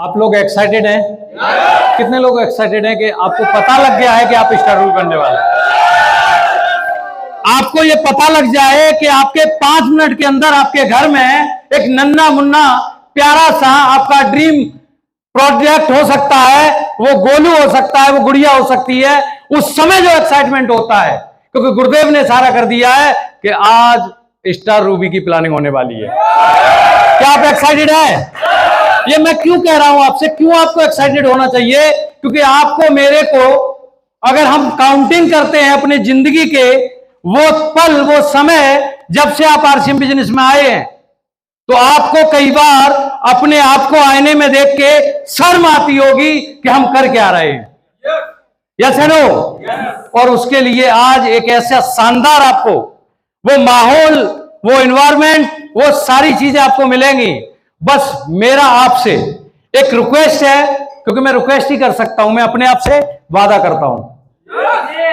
आप लोग एक्साइटेड हैं? कितने लोग एक्साइटेड हैं कि आपको पता लग गया है कि आप स्टार रूबी बनने वाले हैं? आपको ये पता लग जाए कि आपके 5 मिनट के अंदर आपके घर में एक नन्ना मुन्ना प्यारा सा आपका ड्रीम प्रोजेक्ट हो सकता है, वो गोलू हो सकता है, वो गुड़िया हो सकती है। उस समय जो एक्साइटमेंट होता है, क्योंकि गुरुदेव ने सारा कर दिया है कि आज स्टार रूबी की प्लानिंग होने वाली है। क्या आप एक्साइटेड हैं? ये मैं क्यों कह रहा हूं आपसे, क्यों आपको एक्साइटेड होना चाहिए? क्योंकि आपको मेरे को अगर हम काउंटिंग करते हैं अपने जिंदगी के वो पल, वो समय जब से आप आरसीएम बिजनेस में आए हैं, तो आपको कई बार अपने आप को आईने में देख के शर्म आती होगी कि हम कर क्या रहे हैं। यस है नो? और उसके लिए आज एक ऐसा शानदार आपको वो माहौल, वो एनवायरमेंट, वो सारी चीजें आपको मिलेंगी। बस मेरा आपसे एक रिक्वेस्ट है, क्योंकि मैं रिक्वेस्ट ही कर सकता हूं, मैं अपने आप से वादा करता हूं,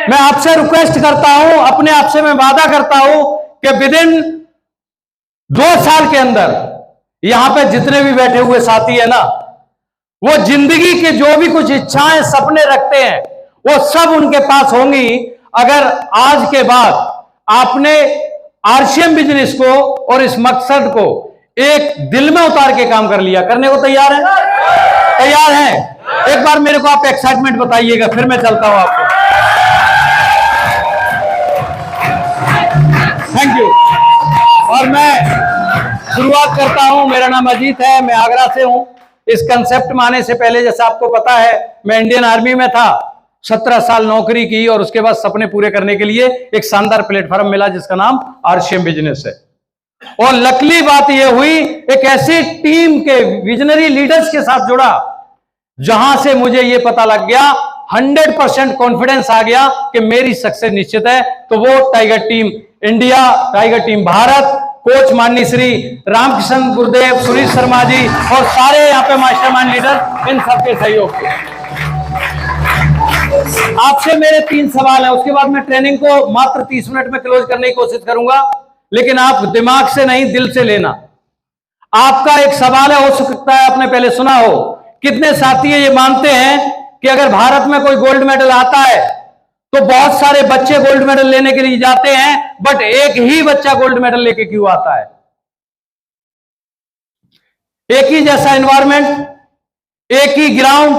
मैं आपसे रिक्वेस्ट करता हूं, अपने आप से मैं वादा करता हूं कि विदिन 2 साल के अंदर यहां पे जितने भी बैठे हुए साथी है ना, वो जिंदगी के जो भी कुछ इच्छाएं, सपने रखते हैं, वो सब उनके पास होंगी अगर आज के बाद आपने आरसीएम बिजनेस को और इस मकसद को एक दिल में उतार के काम कर लिया। करने को तैयार है? तैयार हैं? एक बार मेरे को आप एक्साइटमेंट बताइएगा, फिर मैं चलता हूं आपको। Thank you. और मैं शुरुआत करता हूं। मेरा नाम अजीत है, मैं आगरा से हूं। इस कंसेप्ट में आने से पहले, जैसा आपको पता है, मैं इंडियन आर्मी में था, 17 साल नौकरी की और उसके बाद सपने पूरे करने के लिए एक शानदार प्लेटफॉर्म मिला जिसका नाम आरसीएम बिजनेस है। और लकीली बात यह हुई, एक ऐसी टीम के विजनरी लीडर्स के साथ जुड़ा जहां से मुझे यह पता लग गया, 100% कॉन्फिडेंस आ गया कि मेरी सक्सेस निश्चित है। तो वो tiger team India, tiger team Bharat, coach माननीय श्री रामकृष्ण गुरुदेव, सुनील शर्मा जी और सारे यहाँ पे मास्टरमाइंड लीडर, इन सबके सहयोग से। आपसे मेरे 3 सवाल हैं, उसके बाद मैं ट्रेनिंग को मात्र 30 मिनट में क्लोज करने की कोशिश करूंगा, लेकिन आप दिमाग से नहीं, दिल से लेना। आपका एक सवाल है, हो सकता है आपने पहले सुना हो, कितने साथी ये मानते हैं कि अगर भारत में कोई गोल्ड मेडल आता है तो बहुत सारे बच्चे गोल्ड मेडल लेने के लिए जाते हैं, बट एक ही बच्चा गोल्ड मेडल लेके क्यों आता है? एक ही जैसा एनवायरमेंट, एक ही ग्राउंड,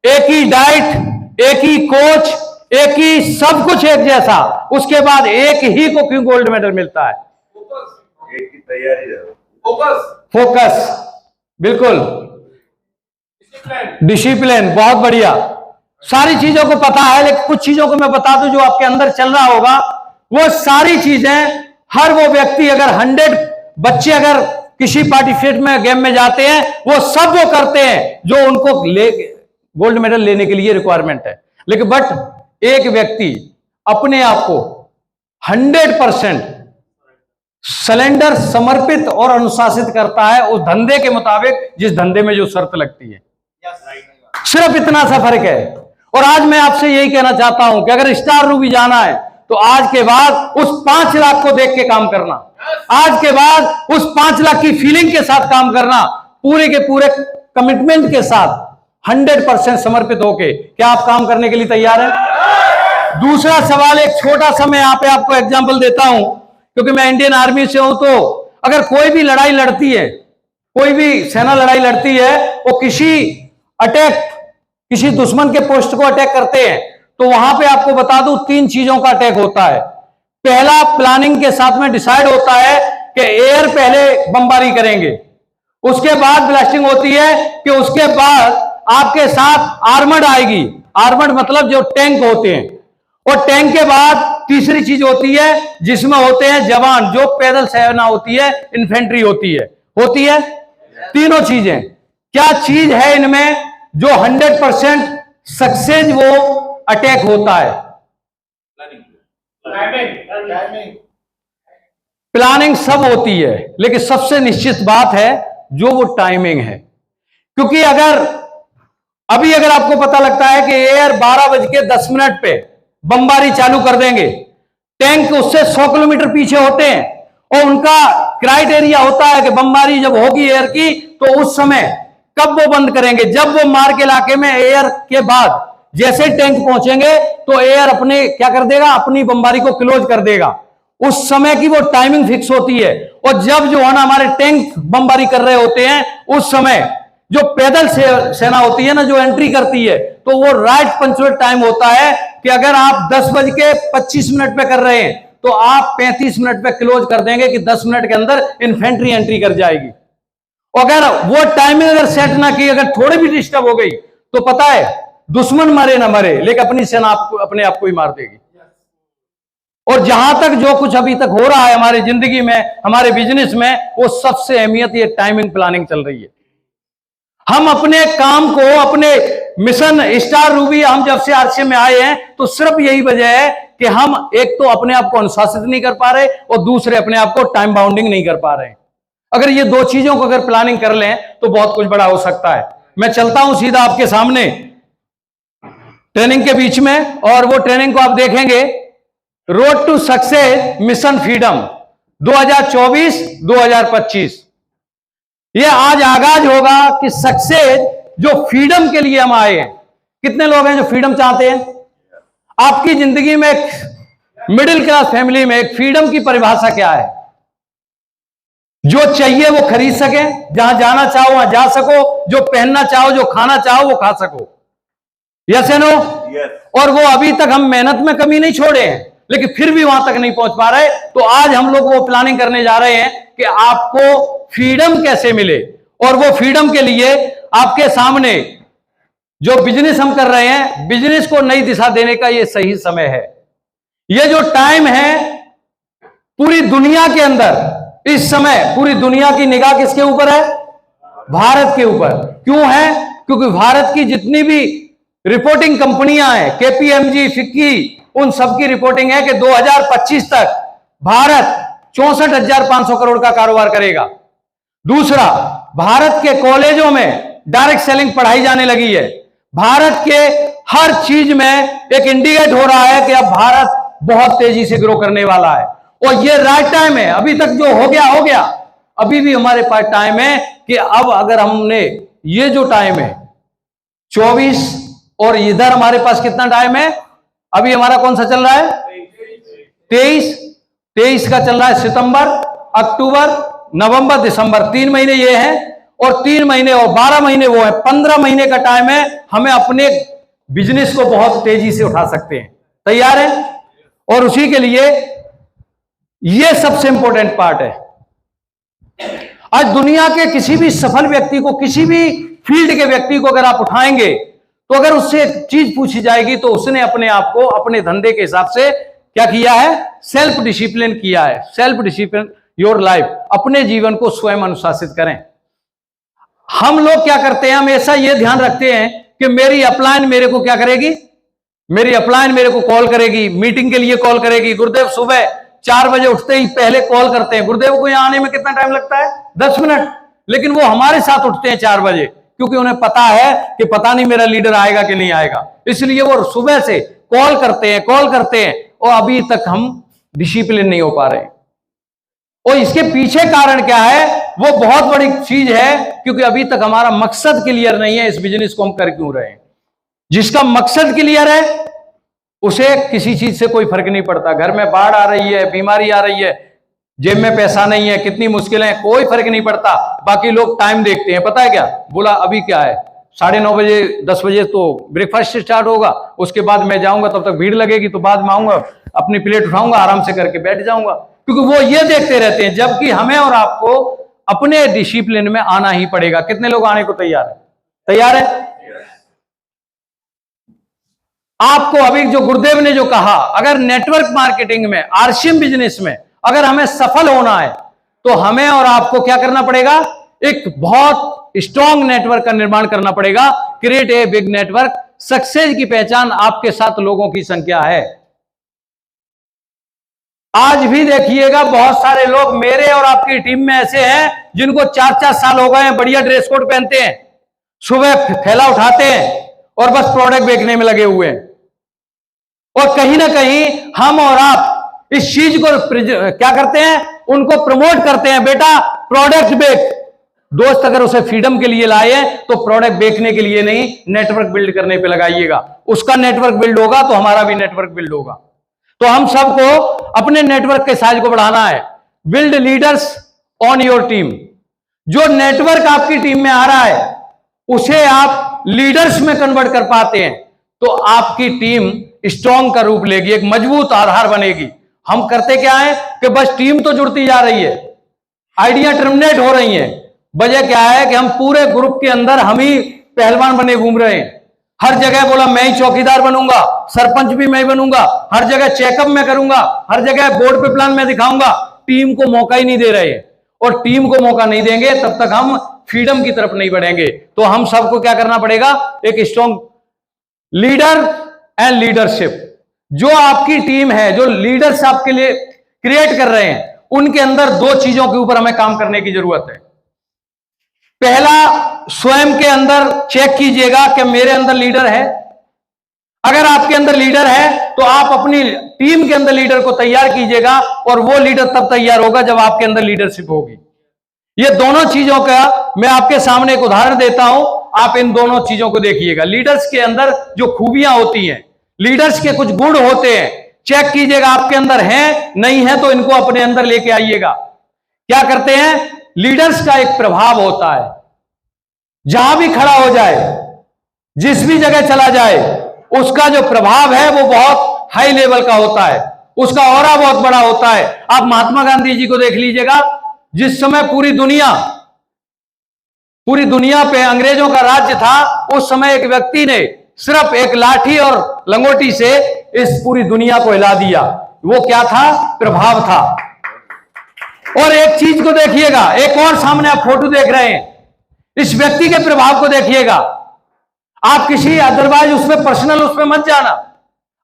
एक ही डाइट, एक ही कोच, एक ही सब कुछ एक जैसा, उसके बाद एक ही को क्यों गोल्ड मेडल मिलता है? एक की तैयारी, फोकस, बिल्कुल, डिसिप्लिन, बहुत बढ़िया। सारी चीजों को पता है, लेकिन कुछ चीजों को मैं बता दूं जो आपके अंदर चल रहा होगा। वो सारी चीजें हर वो व्यक्ति, अगर 100 बच्चे अगर किसी पार्टिसिपेट में गेम में जाते हैं, वो सब वो करते हैं जो उनको गोल्ड मेडल लेने के लिए रिक्वायरमेंट है। लेकिन बट एक व्यक्ति अपने आप को 100% सरेंडर, समर्पित और अनुशासित करता है उस धंधे के मुताबिक जिस धंधे में जो शर्त लगती है। सिर्फ इतना सा फर्क है। और आज मैं आपसे यही कहना चाहता हूं कि अगर स्टार रूबी जाना है तो आज के बाद उस 5 लाख को देख के काम करना, आज के बाद उस 5 लाख की फीलिंग के साथ काम करना, पूरे के पूरे कमिटमेंट के साथ 100% समर्पित होके। क्या आप काम करने के लिए तैयार हैं? दूसरा सवाल, एक छोटा सा मैं यहाँ पे आपको एग्जांपल देता हूं, क्योंकि मैं इंडियन आर्मी से हूं। तो अगर कोई भी लड़ाई लड़ती है, कोई भी सेना लड़ाई लड़ती है, वो किसी दुश्मन के पोस्ट को अटैक करते हैं, तो वहां पे आपको बता दूं 3 चीजों का अटैक होता है। पहला, प्लानिंग के साथ में डिसाइड होता है कि एयर पहले बमबारी करेंगे, उसके बाद ब्लास्टिंग होती है, कि उसके बाद आपके साथ आर्मर्ड आएगी। आर्मर्ड मतलब जो टैंक होते हैं, और टैंक के बाद तीसरी चीज होती है जिसमें होते हैं जवान, जो पैदल सेना होती है, इन्फेंट्री होती है। तीनों चीजें, क्या चीज है इनमें जो 100% सक्सेस वो अटैक होता है? प्लानिंग सब होती है, लेकिन सबसे निश्चित बात है जो वो टाइमिंग है। क्योंकि अगर आपको पता लगता है कि एयर 12:10 पे बमबारी चालू कर देंगे, टैंक उससे 100 किलोमीटर पीछे होते हैं और उनका क्राइटेरिया होता है कि बमबारी जब होगी एयर की, तो उस समय कब वो बंद करेंगे? जब वो मार्ग इलाके में एयर के बाद जैसे टैंक पहुंचेंगे तो एयर अपने क्या कर देगा, अपनी बमबारी को क्लोज कर देगा। उस समय की वो टाइमिंग फिक्स होती है। और जब जो है ना हमारे टैंक बमबारी कर रहे होते हैं, उस समय जो पैदल सेना होती है ना, जो एंट्री करती है, तो वो राइट पंक्चुअल टाइम होता है कि अगर आप 10:25 पे कर रहे हैं तो आप 35 मिनट पे क्लोज कर देंगे कि 10 मिनट के अंदर इन्फेंट्री एंट्री कर जाएगी। अगर वो टाइमिंग अगर सेट ना की, अगर थोड़ी भी डिस्टर्ब हो गई तो पता है दुश्मन मरे ना मरे, लेकिन अपनी सेना आपको अपने आप को ही मार देगी। और जहां तक जो कुछ अभी तक हो रहा है हमारी जिंदगी में, हमारे बिजनेस में, वो सबसे अहमियत ये टाइमिंग प्लानिंग चल रही है। हम अपने काम को, अपने मिशन स्टार रूबी, हम जब से आरसीएम में आए हैं तो सिर्फ यही वजह है कि हम एक तो अपने आप को अनुशासित नहीं कर पा रहे और दूसरे अपने आप को टाइम बाउंडिंग नहीं कर पा रहे। अगर ये दो चीजों को अगर प्लानिंग कर लें तो बहुत कुछ बड़ा हो सकता है। मैं चलता हूं सीधा आपके सामने ट्रेनिंग के बीच में, और वो ट्रेनिंग को आप देखेंगे, road to success mission freedom 2024-2025। ये आज आगाज होगा कि सक्सेस जो फ्रीडम के लिए हम आए हैं। कितने लोग हैं जो फ्रीडम चाहते हैं? आपकी जिंदगी में एक मिडिल क्लास फैमिली में एक फ्रीडम की परिभाषा क्या है? जो चाहिए वो खरीद सके, जहां जाना चाहो वहां जा सको, जो पहनना चाहो, जो खाना चाहो वो खा सको। यस या नो? और वो अभी तक हम मेहनत में कमी नहीं छोड़े हैं, लेकिन फिर भी वहां तक नहीं पहुंच पा रहे। तो आज हम लोग वो प्लानिंग करने जा रहे हैं कि आपको फ्रीडम कैसे मिले। और वो फ्रीडम के लिए आपके सामने जो बिजनेस हम कर रहे हैं, बिजनेस को नई दिशा देने का ये सही समय है। ये जो टाइम है, पूरी दुनिया के अंदर इस समय पूरी दुनिया की निगाह किसके ऊपर है? भारत के ऊपर। क्यों है? क्योंकि भारत की जितनी भी रिपोर्टिंग कंपनियां हैं, केपीएमजी, फिक्की, उन सबकी रिपोर्टिंग है कि 2025 तक भारत 64,500 करोड़ का कारोबार करेगा। दूसरा, भारत के कॉलेजों में डायरेक्ट सेलिंग पढ़ाई जाने लगी है। भारत के हर चीज में एक इंडिकेट हो रहा है कि अब भारत बहुत तेजी से ग्रो करने वाला है। और ये राइट टाइम है। अभी तक जो हो गया, अभी भी हमारे पास टाइम है कि अब अगर हमने ये जो टाइम है 24, और इधर हमारे पास कितना टाइम है? अभी हमारा कौन सा चल रहा है? 23 का चल रहा है। सितंबर, अक्टूबर, नवंबर, दिसंबर, 3 महीने ये हैं, और 3 महीने और 12 महीने वो है। 15 महीने का टाइम है। हमें अपने बिजनेस को बहुत तेजी से उठा सकते हैं। तैयार है? और उसी के लिए ये सबसे इंपॉर्टेंट पार्ट है। आज दुनिया के किसी भी सफल व्यक्ति को, किसी भी फील्ड के व्यक्ति को अगर आप उठाएंगे तो अगर उससे एक चीज पूछी जाएगी तो उसने अपने आप को अपने धंधे के हिसाब से क्या किया है? सेल्फ डिसिप्लिन किया है। Self discipline your life. अपने जीवन को स्वयं अनुशासित करें। हम लोग क्या करते हैं? हमेशा यह ध्यान रखते हैं कि मेरी अपलाइन मेरे को क्या करेगी? मेरी अपलाइन मेरे को कॉल करेगी, मीटिंग के लिए कॉल करेगी। गुरुदेव सुबह 4 बजे उठते ही पहले कॉल करते हैं। गुरुदेव को यहां आने में कितना टाइम लगता है? 10 मिनट। लेकिन वो हमारे साथ उठते हैं 4 बजे, क्योंकि उन्हें पता है कि पता नहीं मेरा लीडर आएगा कि नहीं आएगा। इसलिए वो सुबह से कॉल करते हैं, और अभी तक हम डिसिप्लिन नहीं हो पा रहे। और इसके पीछे कारण क्या है? वो बहुत बड़ी चीज है, क्योंकि अभी तक हमारा मकसद क्लियर नहीं है। इस बिजनेस को हम कर क्यों रहे हैं? जिसका मकसद क्लियर है उसे किसी चीज से कोई फर्क नहीं पड़ता। घर में बाढ़ आ रही है, बीमारी आ रही है, जेब में पैसा नहीं है, कितनी मुश्किलें, कोई फर्क नहीं पड़ता। बाकी लोग टाइम देखते हैं। पता है क्या? बोला अभी क्या है, 9:30 बजे, 10 बजे तो ब्रेकफास्ट स्टार्ट होगा, उसके बाद मैं जाऊंगा, तब तक भीड़ लगेगी, तो बाद में आऊंगा, अपनी प्लेट उठाऊंगा, आराम से करके बैठ जाऊंगा। क्योंकि वो ये देखते रहते हैं, जबकि हमें और आपको अपने डिसिप्लिन में आना ही पड़ेगा। कितने लोग आने को तैयार है? तैयार है? आपको अभी जो गुरुदेव ने जो कहा, अगर नेटवर्क मार्केटिंग में, आरसीएम बिजनेस में अगर हमें सफल होना है तो हमें और आपको क्या करना पड़ेगा? एक बहुत स्ट्रॉन्ग नेटवर्क का निर्माण करना पड़ेगा। Create a big network. Success की पहचान आपके साथ लोगों की संख्या है। आज भी देखिएगा बहुत सारे लोग मेरे और आपकी टीम में ऐसे हैं जिनको 4-4 साल हो गए हैं, बढ़िया ड्रेस कोड पहनते हैं, सुबह थैला उठाते हैं और बस प्रोडक्ट बेचने में लगे हुए हैं। और कहीं ना कहीं हम और आप इस चीज को क्या करते हैं? उनको प्रमोट करते हैं, बेटा प्रोडक्ट बेच, दोस्त अगर उसे फ्रीडम के लिए लाए तो प्रोडक्ट बेचने के लिए नहीं, नेटवर्क बिल्ड करने पे लगाइएगा। उसका नेटवर्क बिल्ड होगा तो हमारा भी नेटवर्क बिल्ड होगा। तो हम सबको अपने नेटवर्क के साइज को बढ़ाना है। Build leaders on your team. जो नेटवर्क आपकी टीम में आ रहा है उसे आप लीडर्स में कन्वर्ट कर पाते हैं तो आपकी टीम स्ट्रांग का रूप लेगी, एक मजबूत आधार बनेगी। हम करते क्या है कि बस टीम तो जुड़ती जा रही है, आइडिया टर्मिनेट हो रही है। वजह क्या है कि हम पूरे ग्रुप के अंदर हम ही पहलवान बने घूम रहे हैं। हर जगह बोला मैं ही चौकीदार बनूंगा, सरपंच भी मैं ही बनूंगा, हर जगह चेकअप में करूंगा, हर जगह बोर्ड पे प्लान में दिखाऊंगा। टीम को मौका ही नहीं दे रहे, और टीम को मौका नहीं देंगे तब तक हम फ्रीडम की तरफ नहीं बढ़ेंगे। तो हम सबको क्या करना पड़ेगा, एक स्ट्रॉन्ग लीडर एंड लीडरशिप। जो आपकी टीम है, जो लीडर्स आपके लिए क्रिएट कर रहे हैं, उनके अंदर दो चीजों के ऊपर हमें काम करने की जरूरत है। पहला, स्वयं के अंदर चेक कीजिएगा कि मेरे अंदर लीडर है। अगर आपके अंदर लीडर है तो आप अपनी टीम के अंदर लीडर को तैयार कीजिएगा, और वो लीडर तब तैयार होगा जब आपके अंदर लीडरशिप होगी। ये दोनों चीजों का मैं आपके सामने एक उदाहरण देता हूं, आप इन दोनों चीजों को देखिएगा। लीडर्स के अंदर जो खूबियां होती हैं, लीडर्स के कुछ गुण होते हैं, चेक कीजिएगा आपके अंदर है नहीं है तो इनको अपने अंदर लेके आइएगा। क्या करते हैं, लीडर्स का एक प्रभाव होता है, जहां भी खड़ा हो जाए, जिस भी जगह चला जाए, उसका जो प्रभाव है वो बहुत हाई लेवल का होता है, उसका ऑरा बहुत बड़ा होता है। आप महात्मा गांधी जी को देख लीजिएगा, जिस समय पूरी दुनिया पे अंग्रेजों का राज्य था, उस समय एक व्यक्ति ने सिर्फ एक लाठी और लंगोटी से इस पूरी दुनिया को हिला दिया। वो क्या था, प्रभाव था। और एक चीज को देखिएगा, एक और सामने आप फोटो देख रहे हैं, इस व्यक्ति के प्रभाव को देखिएगा। आप किसी अदरवाइज उसमें पर्सनल उसमें मत जाना,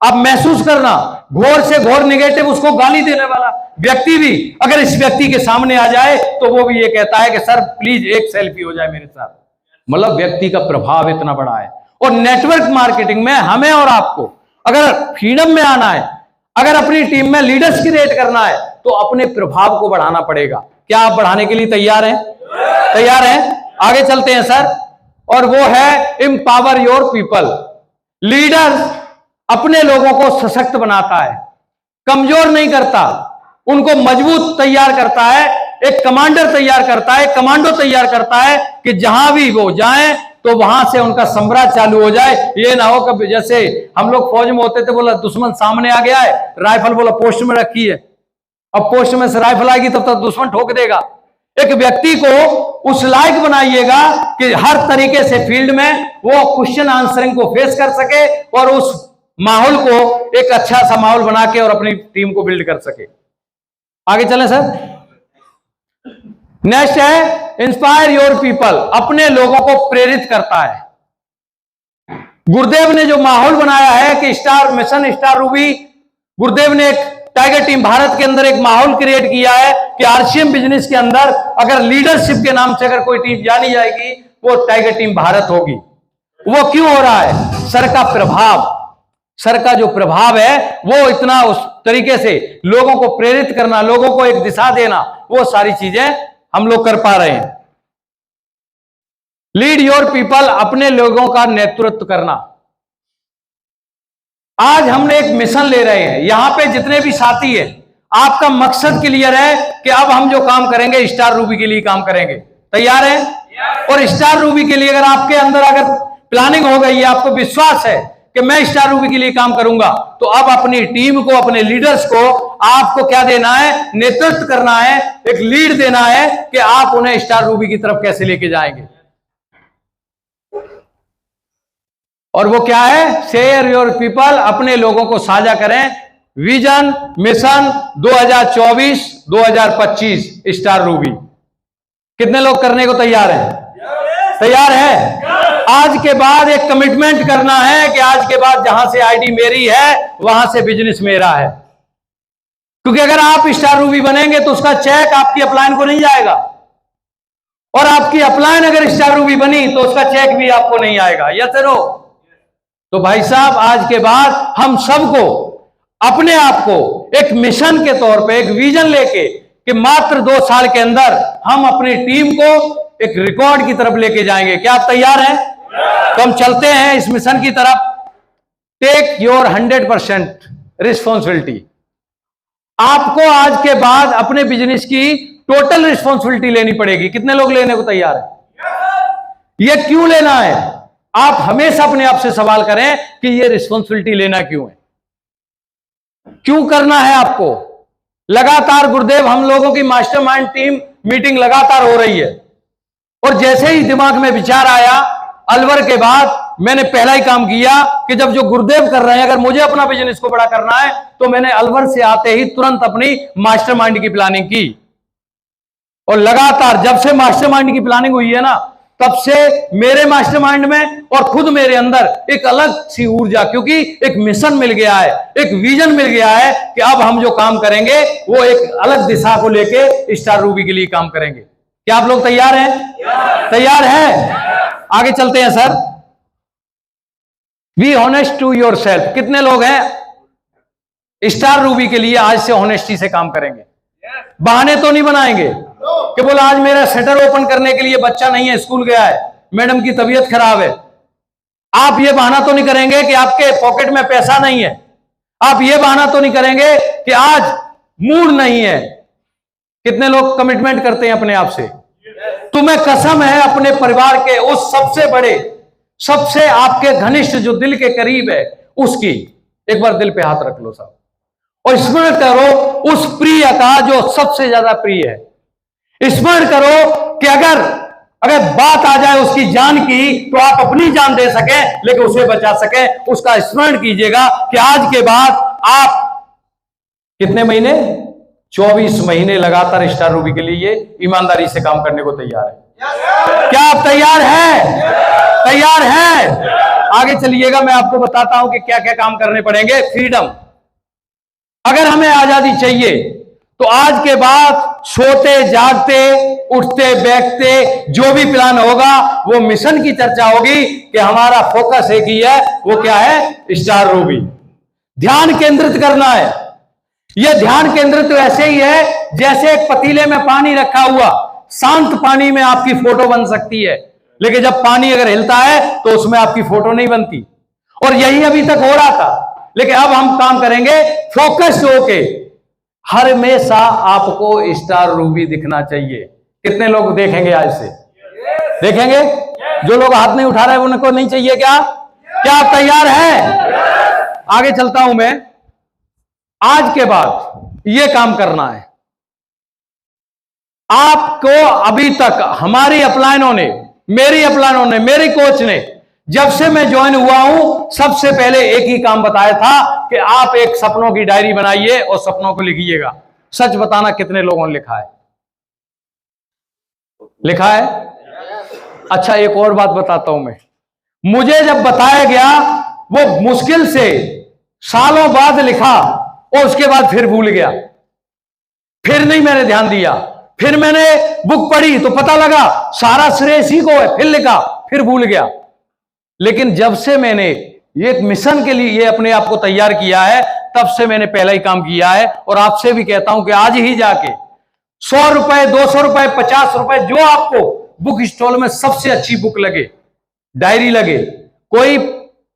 आप महसूस करना, घोर से घोर निगेटिव उसको गाली देने वाला व्यक्ति भी अगर इस व्यक्ति के सामने आ जाए तो वो भी ये कहता है कि सर प्लीज एक सेल्फी हो जाए मेरे साथ। मतलब व्यक्ति का प्रभाव इतना बड़ा है। और नेटवर्क मार्केटिंग में हमें और आपको अगर फ्रीडम में आना है, अगर अपनी टीम में लीडर्स क्रिएट करना है, तो अपने प्रभाव को बढ़ाना पड़ेगा। क्या आप बढ़ाने के लिए तैयार हैं? तैयार हैं? आगे चलते हैं सर। और वो है एम्पावर योर पीपल। लीडर अपने लोगों को सशक्त बनाता है, कमजोर नहीं करता, उनको मजबूत तैयार करता है, एक कमांडर तैयार करता है, कमांडो तैयार करता है कि जहां भी वो जाएं तो वहां से उनका साम्राज्य चालू हो जाए। ये ना हो कि जैसे हम लोग फौज में होते थे, बोला दुश्मन सामने आ गया है, राइफल बोला पोस्ट में रखी है, अब पोस्ट में से राइफल आएगी तब तक दुश्मन ठोक देगा। एक व्यक्ति को उस लायक बनाइएगा कि हर तरीके से फील्ड में वो क्वेश्चन आंसरिंग को फेस कर सके और उस माहौल को एक अच्छा सा माहौल बना के और अपनी टीम को बिल्ड कर सके। आगे चलें सर। नेक्स्ट है इंस्पायर योर पीपल। अपने लोगों को प्रेरित करता है। गुरुदेव ने जो माहौल बनाया है कि स्टार मिशन, स्टार रूबी, गुरुदेव ने एक टाइगर टीम भारत के अंदर एक माहौल क्रिएट किया है कि आरसीएम बिजनेस के अंदर अगर लीडरशिप के नाम से अगर कोई टीम जानी जाएगी वो टाइगर टीम भारत होगी। वो क्यों हो रहा है? सर का प्रभाव, सर का जो प्रभाव है वो इतना उस तरीके से लोगों को प्रेरित करना, लोगों को एक दिशा देना, वो सारी चीजें हम लोग कर पा रहे हैं। लीड योर पीपल, अपने लोगों का नेतृत्व करना। आज हमने एक मिशन ले रहे हैं, यहां पे जितने भी साथी हैं, आपका मकसद क्लियर है कि अब हम जो काम करेंगे स्टार रूबी के लिए काम करेंगे। तैयार है? और स्टार रूबी के लिए अगर आपके अंदर अगर प्लानिंग हो गई है, आपको विश्वास है कि मैं स्टार रूबी के लिए काम करूंगा, तो अब अपनी टीम को, अपने लीडर्स को आपको क्या देना है? नेतृत्व करना है, एक लीड देना है कि आप उन्हें स्टार रूबी की तरफ कैसे लेके जाएंगे। और वो क्या है? शेयर योर पीपल, अपने लोगों को साझा करें। Vision mission 2024-2025 star Ruby. कितने लोग करने को तैयार हैं? तैयार है? आज के बाद एक कमिटमेंट करना है कि आज के बाद जहां से आईडी मेरी है वहां से बिजनेस मेरा है। क्योंकि अगर आप स्टार रूबी बनेंगे तो उसका चेक आपकी अपलाइन को नहीं जाएगा, और आपकी अपलाइन अगर स्टार रूबी बनी तो उसका चेक भी आपको नहीं आएगा। Yes no? तो भाई साहब, आज के बाद हम सबको अपने आप को एक मिशन के तौर पे, एक विजन लेके कि मात्र 2 साल के अंदर हम अपनी टीम को एक रिकॉर्ड की तरफ लेके जाएंगे। क्या आप तैयार हैं? तो हम चलते हैं इस मिशन की तरफ। Take your 100% responsibility. आपको आज के बाद अपने बिजनेस की टोटल रिस्पॉन्सिबिलिटी लेनी पड़ेगी। कितने लोग लेने को तैयार है? यह क्यों लेना है? आप हमेशा अपने आप से सवाल करें कि यह रिस्पॉन्सिबिलिटी लेना क्यों है, क्यों करना है आपको। लगातार गुरुदेव, हम लोगों की मास्टरमाइंड टीम मीटिंग लगातार हो रही है, और जैसे ही दिमाग में विचार आया, अलवर के बाद मैंने पहला ही काम किया कि जब जो गुरुदेव कर रहे हैं, अगर मुझे अपना बिजनेस को बड़ा करना है, तो मैंने अलवर से आते ही तुरंत अपनी मास्टरमाइंड की प्लानिंग की। और लगातार जब से मास्टरमाइंड की प्लानिंग हुई है ना, तब से मेरे मास्टरमाइंड में और खुद मेरे अंदर एक अलग सी ऊर्जा, क्योंकि एक मिशन मिल गया है, एक विजन मिल गया है कि अब हम जो काम करेंगे वो एक अलग दिशा को लेके स्टार रूबी के लिए काम करेंगे। क्या आप लोग तैयार हैं? तैयार हैं? आगे चलते हैं sir. Be honest to yourself. कितने लोग हैं स्टार रूबी के लिए आज से ऑनेस्टी से काम करेंगे? बहाने तो नहीं बनाएंगे कि बोला आज मेरा शटर ओपन करने के लिए बच्चा नहीं है, स्कूल गया है, मैडम की तबीयत खराब है। आप ये बहाना तो नहीं करेंगे कि आपके पॉकेट में पैसा नहीं है। आप ये बहाना तो नहीं करेंगे कि आज मूड नहीं है। कितने लोग कमिटमेंट करते हैं अपने आप से? तुम्हें कसम है अपने परिवार के उस सबसे बड़े, सबसे आपके घनिष्ठ जो दिल के करीब है उसकी, एक बार दिल पे हाथ रख लो साहब, और स्मरण करो उस प्रिय का जो सबसे ज्यादा प्रिय है। स्मरण करो कि अगर बात आ जाए उसकी जान की, तो आप अपनी जान दे सकें लेकिन उसे बचा सकें। उसका स्मरण कीजिएगा कि आज के बाद आप कितने महीने, 24 महीने लगातार स्टार रूबी के लिए ईमानदारी से काम करने को तैयार है। क्या आप तैयार हैं? तैयार हैं? आगे चलिएगा, मैं आपको बताता हूं कि क्या क्या काम करने पड़ेंगे। फ्रीडम। अगर हमें आजादी चाहिए तो आज के बाद सोते जागते, उठते बैठते जो भी प्लान होगा वो मिशन की चर्चा होगी कि हमारा फोकस एक ही है, वो क्या है? Star Ruby. ध्यान केंद्रित करना है। यह ध्यान केंद्रित ऐसे ही है जैसे एक पतीले में पानी रखा हुआ, शांत पानी में आपकी फोटो बन सकती है, लेकिन जब पानी अगर हिलता है तो उसमें आपकी फोटो नहीं बनती। और यही अभी तक हो रहा था, लेकिन अब हम काम करेंगे फोकस होके। हर हमेशा आपको स्टार रूबी दिखना चाहिए। कितने लोग देखेंगे आज से? देखेंगे? जो लोग हाथ नहीं उठा रहे हैं उनको नहीं चाहिए क्या? क्या आप तैयार हैं? आगे चलता हूं मैं। आज के बाद ये काम करना है आपको। अभी तक हमारी अपलाइनों ने, मेरी अपलाइनों ने, मेरी कोच ने, जब से मैं ज्वाइन हुआ हूं, सबसे पहले एक ही काम बताया था कि आप एक सपनों की डायरी बनाइए और सपनों को लिखिएगा। सच बताना कितने लोगों ने लिखा है? लिखा है? अच्छा, एक और बात बताता हूं मैं। मुझे जब बताया गया, वो मुश्किल से सालों बाद लिखा और उसके बाद फिर भूल गया। फिर नहीं मैंने ध्यान दिया। फिर मैंने बुक पढ़ी तो पता लगा सारा श्रेय इसी को है, फिर लिखा, फिर भूल गया। लेकिन जब से मैंने एक मिशन के लिए ये अपने आप को तैयार किया है, तब से मैंने पहला ही काम किया है। और आपसे भी कहता हूं कि आज ही जाके 100 रुपए, 200 रुपए, 50 रुपए, जो आपको बुक स्टॉल में सबसे अच्छी बुक लगे, डायरी लगे, कोई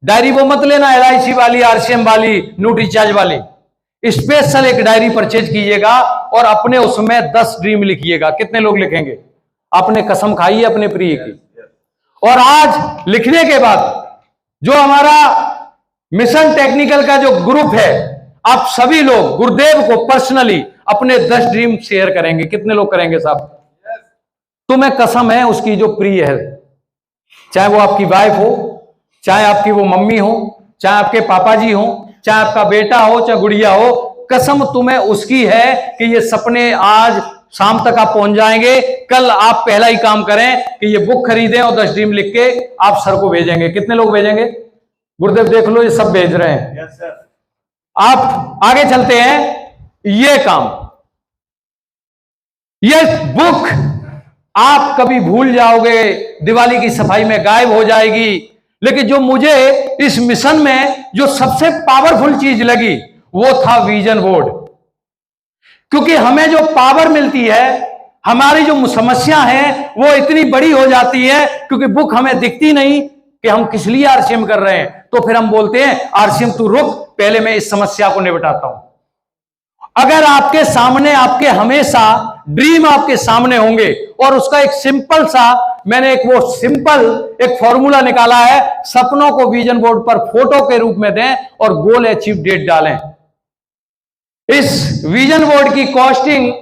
डायरी वो मत लेना LIC वाली, RCM वाली, न्यूट्रीचार्ज वाली। स्पेशल एक डायरी परचेज कीजिएगा और अपने उसमें 10 ड्रीम लिखिएगा। कितने लोग लिखेंगे? आपने कसम खाई है अपने प्रिय की। और आज लिखने के बाद जो हमारा मिशन टेक्निकल का जो ग्रुप है, आप सभी लोग गुरुदेव को पर्सनली अपने 10 ड्रीम शेयर करेंगे। कितने लोग करेंगे साहब? तुम्हें कसम है उसकी जो प्रिय है, चाहे वो आपकी वाइफ हो, चाहे आपकी वो मम्मी हो, चाहे आपके पापा जी हो, चाहे आपका बेटा हो, चाहे गुड़िया हो, कसम तुम्हें उसकी है कि ये सपने आज शाम तक आप पहुंच जाएंगे। कल आप पहला ही काम करें कि ये बुक खरीदें और 10 ड्रीम लिख के आप सर को भेजेंगे। कितने लोग भेजेंगे? गुरुदेव देख लो, ये सब भेज रहे हैं। Yes sir. आप आगे चलते हैं। ये काम, ये बुक आप कभी भूल जाओगे, दिवाली की सफाई में गायब हो जाएगी। लेकिन जो मुझे इस मिशन में जो सबसे पावरफुल चीज लगी वो था विजन बोर्ड। क्योंकि हमें जो पावर मिलती है, हमारी जो समस्या है वो इतनी बड़ी हो जाती है, क्योंकि बुक हमें दिखती नहीं कि हम किस लिए आरसीएम कर रहे हैं। तो फिर हम बोलते हैं आरसीएम तू रुक, पहले मैं इस समस्या को निपटाता हूं। अगर आपके सामने, आपके हमेशा ड्रीम आपके सामने होंगे और उसका एक सिंपल सा, मैंने एक फॉर्मूला निकाला है, सपनों को विजन बोर्ड पर फोटो के रूप में दें और गोल अचीव डेट डालें। इस विजन बोर्ड की कॉस्टिंग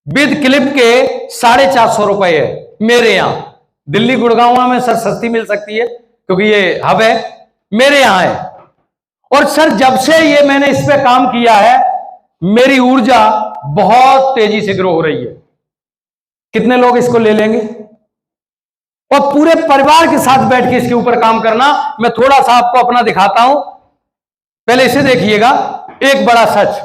विद क्लिप के 450 रुपए है मेरे यहां। दिल्ली गुड़गांव में सर सस्ती मिल सकती है क्योंकि ये हब है, मेरे यहां है। और सर जब से ये मैंने इस पे काम किया है, मेरी ऊर्जा बहुत तेजी से ग्रो हो रही है। कितने लोग इसको ले लेंगे? और पूरे परिवार के साथ बैठ के इसके ऊपर काम करना। मैं थोड़ा सा आपको अपना दिखाता हूं, पहले इसे देखिएगा। एक बड़ा सच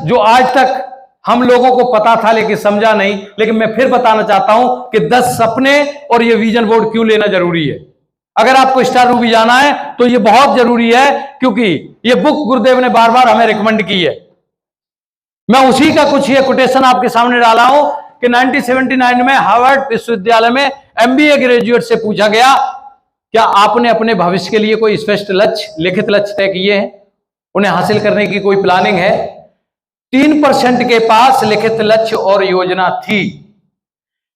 जो आज तक हम लोगों को पता था लेकिन समझा नहीं, लेकिन मैं फिर बताना चाहता हूं कि 10 सपने और ये विजन बोर्ड क्यों लेना जरूरी है। अगर आपको स्टार रूबी जाना है तो ये बहुत जरूरी है, क्योंकि ये बुक गुरुदेव ने बार बार हमें रिकमेंड की है। मैं उसी का कुछ ये कोटेशन आपके सामने डाला हूं कि 1979 में हार्वर्ड विश्वविद्यालय में MBA ग्रेजुएट से पूछा गया, क्या आपने अपने भविष्य के लिए कोई स्पष्ट लक्ष्य, लिखित लक्ष्य तय किए हैं? उन्हें हासिल करने की कोई प्लानिंग है? 3% के पास लिखित लक्ष्य और योजना थी।